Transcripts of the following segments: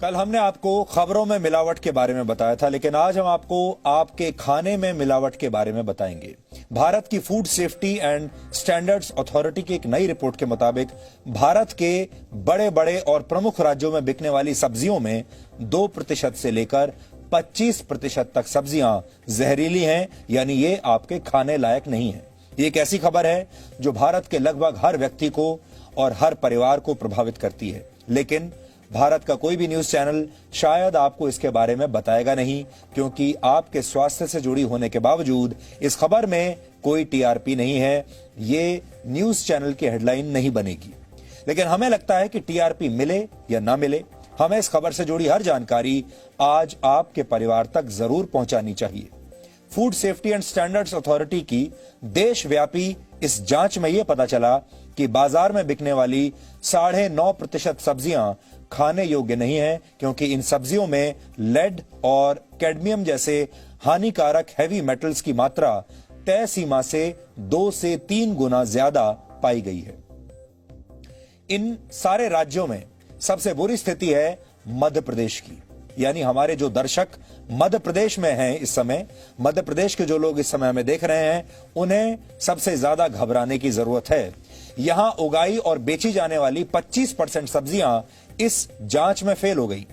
कल हमने आपको खबरों में मिलावट के बारे में बताया था, लेकिन आज हम आपको आपके खाने में मिलावट के बारे में बताएंगे। भारत की food safety and standards authority की एक नई रिपोर्ट के मुताबिक भारत के बड़े बड़े और प्रमुख राज्यों में बिकने वाली सब्जियों में 2% से लेकर 25% तक सब्जियां जहरीली हैं, यानी ये आपके खाने लायक नहीं है। ये एक ऐसी खबर है जो भारत के लगभग हर व्यक्ति को और हर परिवार को प्रभावित करती है, लेकिन भारत का कोई भी न्यूज चैनल शायद आपको इसके बारे में बताएगा नहीं, क्योंकि आपके स्वास्थ्य से जुड़ी होने के बावजूद इस खबर में कोई टीआरपी नहीं है। ये न्यूज चैनल की हेडलाइन नहीं बनेगी, लेकिन हमें लगता है कि टीआरपी मिले या ना मिले, हमें इस खबर से जुड़ी हर जानकारी आज आपके परिवार तक जरूर पहुंचानी चाहिए। Food safety and standards authority की देशव्यापी इस जांच में यह पता चला कि बाजार में बिकने वाली 9.5% सब्जियां खाने योग्य नहीं है, क्योंकि इन सब्जियों में लेड और कैडमियम जैसे हानिकारक हैवी मेटल्स की मात्रा तय सीमा से 2 से 3 गुना ज्यादा पाई गई है। इन सारे राज्यों में सबसे बुरी स्थिति है मध्य प्रदेश की, यानी हमारे जो दर्शक मध्य प्रदेश में हैं इस समय, मध्य प्रदेश के जो लोग इस समय हमें देख रहे हैं, उन्हें सबसे ज्यादा घबराने की जरूरत है। यहां उगाई और बेची जाने वाली 25% सब्जियां इस जांच में फेल हो गई।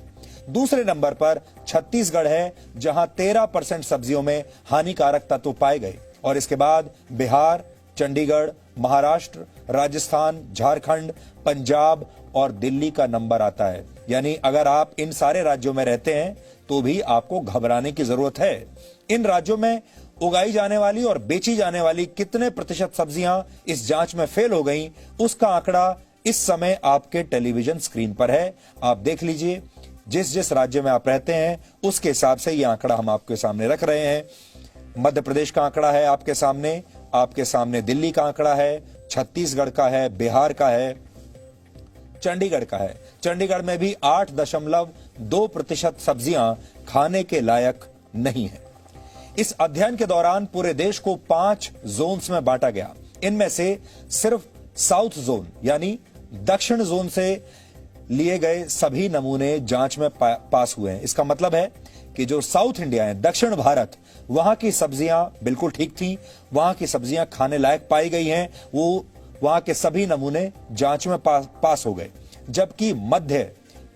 दूसरे नंबर पर छत्तीसगढ़ है, जहां 13% सब्जियों में हानिकारक तत्व पाए गए, और इसके बाद बिहार, चंडीगढ़, महाराष्ट्र, राजस्थान, झारखंड, पंजाब और दिल्ली का नंबर आता है। यानी अगर आप इन सारे राज्यों में रहते हैं तो भी आपको घबराने की जरूरत है। इन राज्यों में उगाई जाने वाली और बेची जाने वाली कितने प्रतिशत सब्जियां इस जांच में फेल हो गई, उसका आंकड़ा इस समय आपके टेलीविजन स्क्रीन पर है। आप देख लीजिए, जिस जिस राज्य में आप रहते हैं उसके हिसाब से यह आंकड़ा हम आपके सामने रख रहे हैं। मध्य प्रदेश का आंकड़ा है आपके सामने दिल्ली का आंकड़ा है, छत्तीसगढ़ का है, बिहार का है, चंडीगढ़ का है। चंडीगढ़ में भी 8.2% सब्जियां खाने के लायक नहीं है। इस अध्ययन के दौरान पूरे देश को 5 जोन्स में बांटा गया। इनमें से सिर्फ साउथ जोन यानी दक्षिण जोन से लिए गए सभी नमूने जांच में पास हुए हैं। इसका मतलब है कि जो साउथ इंडिया है, दक्षिण भारत, वहां की सब्जियां बिल्कुल ठीक थी, वहां की सब्जियां खाने लायक पाई गई हैं, वो वहां के सभी नमूने जांच में पास हो गए। जबकि मध्य,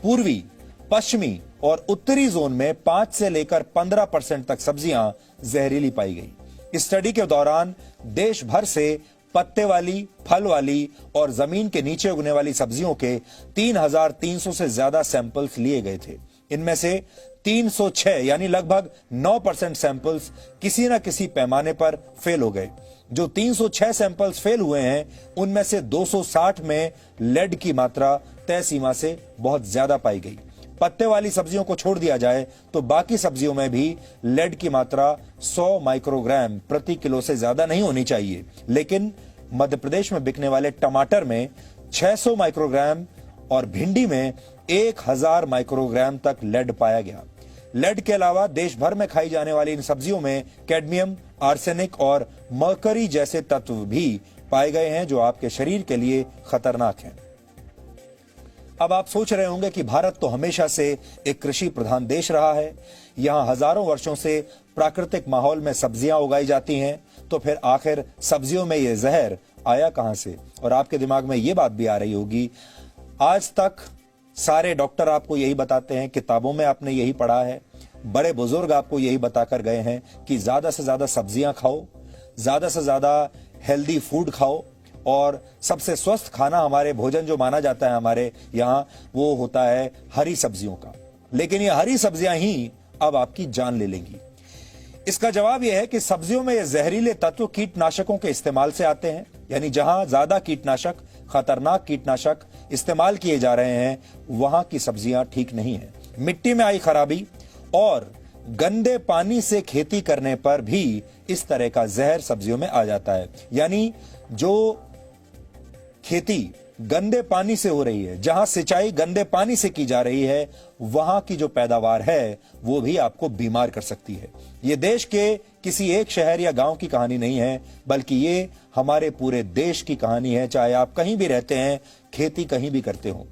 पूर्वी, पश्चिमी और उत्तरी जोन में 5 से लेकर 15% तक सब्जियां जहरीली पाई गई। इस स्टडी के दौरान देश भर से पत्ते वाली, फल वाली और जमीन के नीचे उगने वाली सब्जियों के 3,300 से ज्यादा सैंपल्स लिए गए थे। इनमें से 306 यानी लगभग 9% सैंपल्स किसी न किसी पैमाने पर फेल हो गए। जो 306 सैंपल्स फेल हुए हैं, उनमें से 260 में लेड की मात्रा तय सीमा से बहुत ज्यादा पाई गई। पत्ते वाली सब्जियों को छोड़ दिया जाए तो बाकी सब्जियों में भी लेड की मात्रा 100 माइक्रोग्राम प्रति किलो से ज्यादा नहीं होनी चाहिए, लेकिन मध्य प्रदेश में बिकने वाले टमाटर में 600 माइक्रोग्राम और भिंडी में 1000 माइक्रोग्राम तक लेड पाया गया। लेड के अलावा देश भर में खाई जाने वाली इन सब्जियों में कैडमियम, आर्सेनिक और मर्करी जैसे तत्व भी पाए गए हैं, जो आपके शरीर के लिए खतरनाक हैं। अब आप सोच रहे होंगे कि भारत तो हमेशा से एक कृषि प्रधान देश रहा है, यहां हजारों वर्षों से प्राकृतिक माहौल में सब्जियां उगाई जाती हैं, तो फिर आखिर सब्जियों में यह जहर आया कहां से? और आपके दिमाग में यह बात भी आ रही होगी, आज तक सारे डॉक्टर आपको यही बताते हैं, किताबों में आपने यही पढ़ा है, बड़े बुजुर्ग आपको यही बताकर गए हैं कि ज्यादा से ज्यादा सब्जियां खाओ, ज्यादा से ज्यादा हेल्दी फूड खाओ, और सबसे स्वस्थ खाना हमारे भोजन जो माना जाता है हमारे यहाँ, वो होता है हरी सब्जियों का। लेकिन ये हरी सब्जियां ही अब आपकी जान ले लेंगी। इसका जवाब यह है कि सब्जियों में ये जहरीले तत्व कीटनाशकों के इस्तेमाल से आते हैं, यानी जहां ज्यादा कीटनाशक, खतरनाक कीटनाशक इस्तेमाल किए जा रहे हैं, वहां की सब्जियां ठीक नहीं है। मिट्टी में आई खराबी और गंदे पानी से खेती करने पर भी इस तरह का जहर सब्जियों में आ जाता है। यानी जो खेती गंदे पानी से हो रही है, जहां सिंचाई गंदे पानी से की जा रही है, वहां की जो पैदावार है वो भी आपको बीमार कर सकती है। ये देश के किसी एक शहर या गांव की कहानी नहीं है, बल्कि ये हमारे पूरे देश की कहानी है, चाहे आप कहीं भी रहते हैं, खेती कहीं भी करते हो।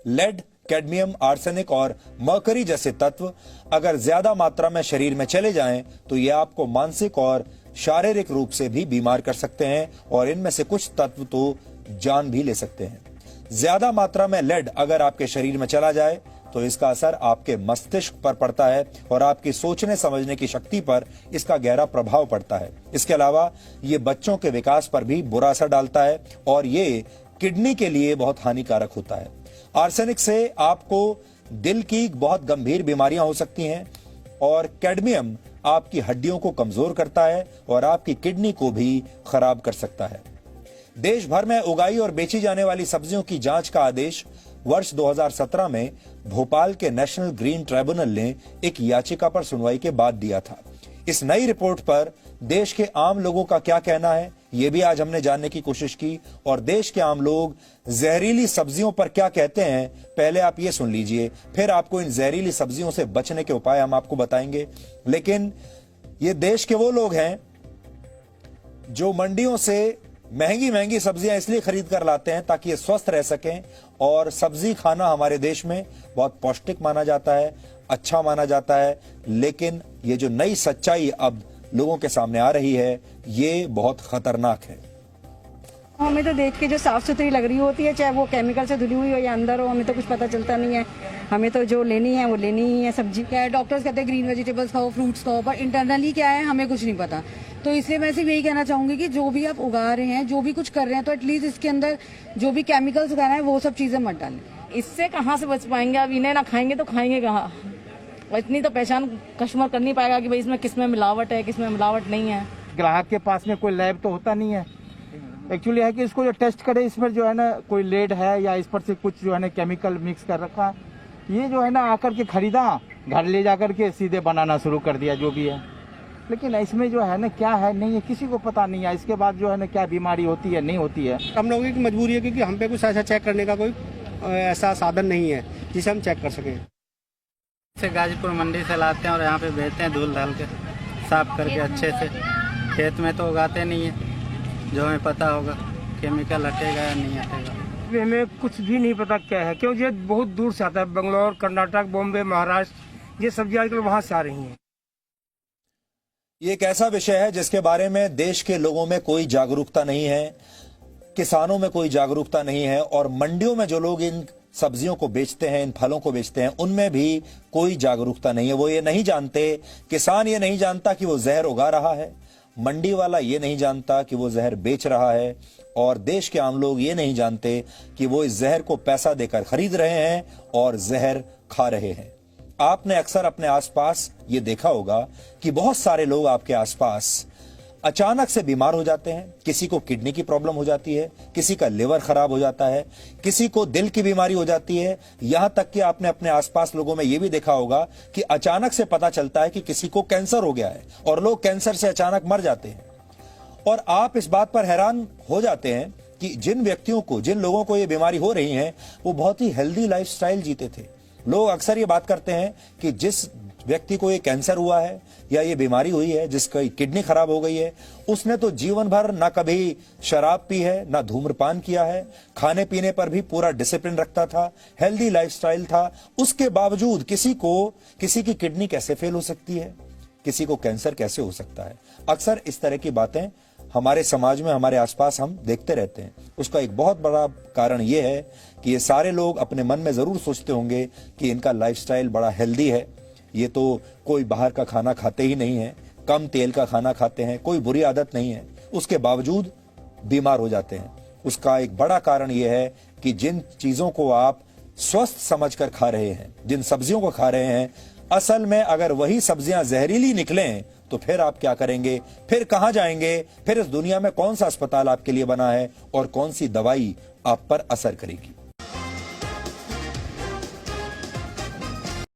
लेड, कैडमियम, आर्सेनिक और मर्करी जैसे तत्व अगर ज्यादा मात्रा में शरीर में चले जाएं तो ये आपको मानसिक और शारीरिक रूप से भी बीमार कर सकते हैं और इनमें से कुछ तत्व तो जान भी ले सकते हैं। ज्यादा मात्रा में लेड अगर आपके शरीर में चला जाए तो इसका असर आपके मस्तिष्क पर पड़ता है और आपकी सोचने समझने की शक्ति पर इसका गहरा प्रभाव पड़ता है। इसके अलावा ये बच्चों के विकास पर भी बुरा असर डालता है और ये किडनी के लिए बहुत हानिकारक होता है। आर्सेनिक से आपको दिल की बहुत गंभीर बीमारियां हो सकती हैं और कैडमियम आपकी हड्डियों को कमजोर करता है और आपकी किडनी को भी खराब कर सकता है। देश भर में उगाई और बेची जाने वाली सब्जियों की जांच का आदेश वर्ष 2017 में भोपाल के नेशनल ग्रीन ट्राइब्यूनल ने एक याचिका पर सुनवाई के बाद दिया था। इस नई रिपोर्ट पर देश के आम लोगों का क्या कहना है, ये भी आज हमने जानने की कोशिश की और देश के आम लोग जहरीली सब्जियों पर क्या कहते हैं, पहले आप ये सुन लीजिए, फिर आपको इन जहरीली सब्जियों से बचने के उपाय हम आपको बताएंगे। लेकिन ये देश के वो लोग हैं जो मंडियों से महंगी महंगी सब्जियां इसलिए खरीद कर लाते हैं ताकि ये स्वस्थ रह सकें और सब्जी खाना हमारे देश में बहुत पौष्टिक माना जाता है, अच्छा माना जाता है। लेकिन ये जो नई सच्चाई अब लोगों के सामने आ रही है ये बहुत खतरनाक है। हमें तो देख के जो साफ सुथरी लग रही होती है, चाहे वो केमिकल से धुली हुई हो या अंदर हो, हमें तो कुछ पता चलता नहीं है। हमें तो जो लेनी है वो लेनी ही है सब्जी। क्या है, डॉक्टर्स कहते हैं ग्रीन वेजिटेबल्स खाओ, फ्रूट्स खाओ, पर इंटरनली क्या है हमें कुछ नहीं पता। तो इसलिए मैं सिर्फ यही कहना चाहूंगी कि जो भी आप उगा रहे हैं, जो भी कुछ कर रहे हैं, तो एटलीस्ट इसके अंदर जो भी केमिकल्स उगाना है वो सब चीजें मत डालें। इससे कहाँ से बच पाएंगे? अब इन्हें ना खाएंगे तो खाएंगे कहाँ? इतनी तो पहचान कस्टमर कर नहीं पाएगा कि भाई इसमें किसमें मिलावट है, किसमें मिलावट नहीं है। ग्राहक के पास में कोई लैब तो होता नहीं है। एक्चुअली है कि इसको जो टेस्ट करे इसमें जो है ना कोई लेड है या इस पर से कुछ जो है ना केमिकल मिक्स कर रखा है, ये जो है ना आकर के खरीदा, घर ले जाकर के सीधे बनाना शुरू कर दिया जो भी है। लेकिन इसमें जो है ना क्या है नहीं है किसी को पता नहीं है। इसके बाद जो है ना क्या बीमारी होती है नहीं होती है। हम लोगों की मजबूरी है क्योंकि हम पे कुछ ऐसा चेक करने का कोई ऐसा साधन नहीं है जिसे हम चेक कर सकें। से गाजीपुर मंडी से लाते हैं और यहाँ पे बेचते हैं धुल धाल के साफ करके अच्छे से। खेत में तो उगाते नहीं है, जो हमें पता होगा केमिकल हटेगा या नहीं हटेगा। हमें कुछ भी नहीं पता क्या है, क्योंकि ये बहुत दूर से आता है। बंगलौर, कर्नाटक, बॉम्बे, महाराष्ट्र, ये सब्जी आजकल वहां से आ रही हैं। ये एक ऐसा विषय है जिसके बारे में देश के लोगों में कोई जागरूकता नहीं है, किसानों में कोई जागरूकता नहीं है और मंडियों में जो लोग इन सब्जियों को बेचते हैं, इन फलों को बेचते हैं, उनमें भी कोई जागरूकता नहीं है। वो ये नहीं जानते, किसान ये नहीं जानता कि वो जहर उगा रहा है, मंडी वाला ये नहीं जानता कि वो जहर बेच रहा है और देश के आम लोग ये नहीं जानते कि वो इस जहर को पैसा देकर खरीद रहे हैं और जहर खा रहे हैं। आपने अक्सर अपने आसपास ये देखा होगा कि बहुत सारे लोग आपके आसपास अचानक से बीमार हो जाते हैं। किसी को किडनी की प्रॉब्लम हो जाती है, किसी का लिवर खराब हो जाता है, किसी को दिल की बीमारी हो जाती है। यहां तक कि आपने अपने आसपास लोगों में यह भी देखा होगा कि अचानक से पता चलता है कि किसी को कैंसर हो गया है और लोग कैंसर से अचानक मर जाते हैं। और आप इस बात पर हैरान हो जाते हैं कि जिन व्यक्तियों को, जिन लोगों को यह बीमारी हो रही है, वो बहुत ही हेल्दी लाइफस्टाइल जीते थे। लोग अक्सर ये बात करते हैं कि जिस व्यक्ति को ये कैंसर हुआ है या ये बीमारी हुई है, जिसकी किडनी खराब हो गई है, उसने तो जीवन भर ना कभी शराब पी है, ना धूम्रपान किया है, खाने पीने पर भी पूरा डिसिप्लिन रखता था, हेल्दी लाइफस्टाइल था। उसके बावजूद किसी की किडनी कैसे फेल हो सकती है, किसी को कैंसर कैसे हो सकता है? अक्सर इस तरह की बातें हमारे समाज में, हमारे आसपास हम देखते रहते हैं। उसका एक बहुत बड़ा कारण यह है कि ये सारे लोग अपने मन में जरूर सोचते होंगे कि इनका लाइफस्टाइल बड़ा हेल्दी है, ये तो कोई बाहर का खाना खाते ही नहीं है, कम तेल का खाना खाते हैं, कोई बुरी आदत नहीं है, उसके बावजूद बीमार हो जाते हैं। उसका एक बड़ा कारण यह है कि जिन चीजों को आप स्वस्थ समझकर खा रहे हैं, जिन सब्जियों को खा रहे हैं, असल में अगर वही सब्जियां जहरीली निकलें तो फिर आप क्या करेंगे? फिर कहां जाएंगे? फिर इस दुनिया में कौन सा अस्पताल आपके लिए बना है और कौन सी दवाई आप पर असर करेगी?